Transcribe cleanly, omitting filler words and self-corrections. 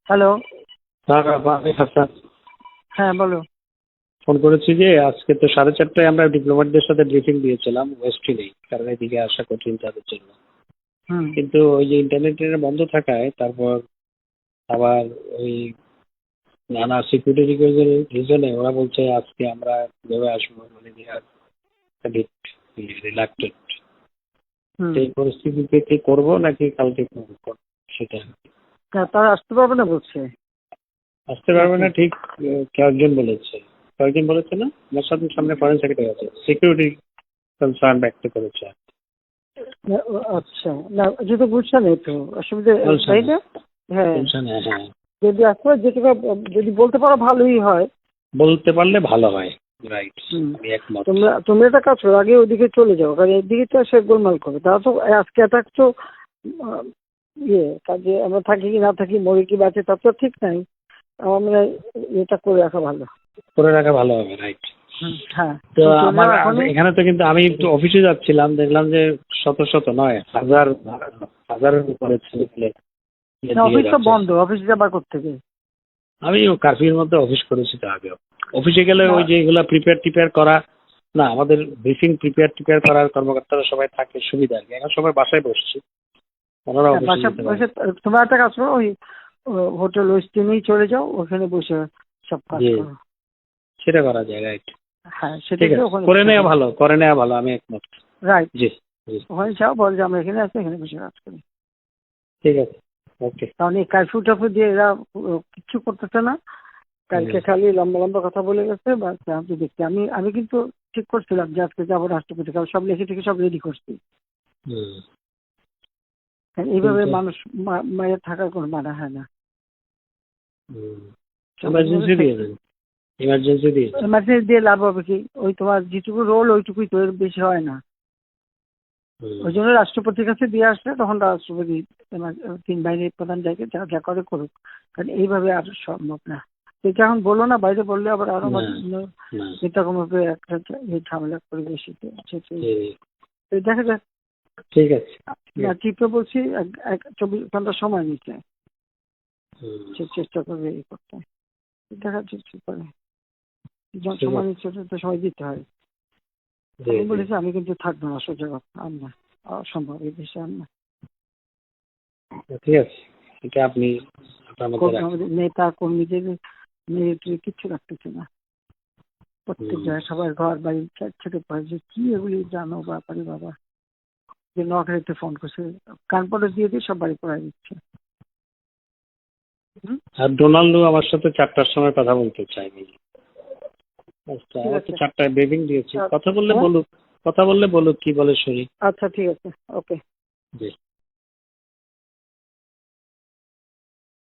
Hello. হ্যাঁ আমি হাসান হ্যাঁ, বলো। ফোন করেছি যে আজকে তো 4:30টায় আমরা ডিপ্লোম্যাটদের সাথে ব্রিফিং দিয়েছিলাম ওয়েস্টিনেই, কারণ এদিকে আসা কঠিন তাদের জন্য। হুম। কিন্তু ওই যে ইন্টারনেটের বন্ধ থাকায় তারপর আবার ওই নানা সিকিউরিটি রিজনে ওরা বলছে আজকে আমরা ভেবে আসবো, মানে রিলাক্টেড। হুম। সেই পরিস্থিতিতে কি করবো নাকি কালকে করবো সেটা তারা আসতে পারবে না বলছে। আসতে পারবে না ঠিক। কয়েকজন বলেছে, কয়েকজন বলেছে না, আমার সাথে সামনে ফরেন সেক্রেটারি আছে, সিকিউরিটি কনসার্ন ব্যক্ত করেছে। আচ্ছা, না যেহেতু বুঝছেন এই তো অসুবিধা, তাই না? হ্যাঁ, হ্যাঁ, যদি আসতে যেটুকু যদি বলতে পারো ভালোই হয়। বলতে পারলে ভালো হয়। রাইট, হুম। আমি একমত। তোমরা একটা কাজ করো, আগে ওদিকে চলে যাও, কারণ এদিকে তো সে গোলমাল করবে। তারা তো আজকে অ্যাটাক তো কাজে আমরা থাকি কি না থাকি, মরে কি বাঁচে তার তো ঠিক নাই। আমার মনে হয় এটা করে রাখা ভালো। করে রাখা ভালো হবে। রাইট। হ্যাঁ, তো আমার এখানে তো কিন্তু আমি একটু অফিসে যাচ্ছিলাম, দেখলাম যে শত শত নয়, হাজারের উপরে ছেলে পেলে অফিস তো বন্ধ, অফিস যাবার কোত্থেকে? আমি কার্ফিউর মধ্যে অফিস করেছি তো আগেও। অফিসে গেলে ওই যে এগুলা প্রিপেয়ার করা, না আমাদের ব্রিফিং প্রিপেয়ার করার কর্মকর্তারা সবাই থাকে, সুবিধা আর কি। এখন সবাই বাসায় বসছি, ওনারা অফিসে যেতে পারে। তোমরা একটা কাজ করো, ওই হোটেল ওয়েস্টিনেই চলে যাও, ওখানে বসে সব কাজ করো। সেটা করা যায়। রাইট। হ্যাঁ, সেটা করে নেওয়া ভালো, আমি একমত। রাইট। জি। ওখানে যাও, বল যে আমরা এখানে আছি, এখানে বসে কাজ করি। ঠিক আছে, ওকে। কারণ এই কারফিউ টাফিউ দিয়ে এরা কিচ্ছু করতেছে না। কালকে খালি লম্বা লম্বা কথা বলে গেছে। বা আমি দেখছি, আমি কিন্তু ঠিক করছিলাম যে আজকে যাবো রাষ্ট্রপতি, কারণ সব লিখে টিখে সব রেডি করছি। এইভাবে মানুষ মায়ের থাকার কোনো মানা হয় না। ইমার্জেন্সি দিয়ে লাভ হবে কি? ওই তোমার যেটুকু রোল ওইটুকুই তো, এর বেশি হয় না। ওই জন্য রাষ্ট্রপতির কাছে দিয়ে আসলে তখন রাষ্ট্রপতি তিন বাহিনীর প্রধান যাকে যা যা করে করুক, কারণ এইভাবে আর সম্ভব না। এটা এখন বলো না, বাইরে বললে আবার আরো এরকম ভাবে একটা ঝামেলা করে বেশি। দেখা যাক। ঠিক আছে না, চিফকে বলছি 24 ঘন্টা সময় নিচ্ছে, সে চেষ্টা করবে এই করতে। দেখা যাচ্ছে কি করে। সময় নিচ্ছে তো সময় দিতে হয়। আমি বলেছি আমি কিন্তু থাকবো না, সোজা কথা, আর না, অসম্ভব এই দেশে আর না। ঠিক আছে, এটা আপনি নেতা কর্মীদের মিলিটারি কিচ্ছু রাখতেছে না। প্রত্যেক জায়গায় সবার ঘর বাড়ি ছেড়ে পড়ে, যে কি এগুলি জানো ব্যাপারে বাবা, যে নকরিতে ফোন করছে, কানপড়ে দিয়ে দিয়ে সব বাড়ি পড়াই দিচ্ছে। আর ডোনাল্ডো আমার সাথে 4টার সময় কথা বলতে চাইনি। 4টায় ব্রিফিং দিয়েছি, কথা বললে বলুক কি বলে শুনি। আচ্ছা, ঠিক আছে, ওকে। জি।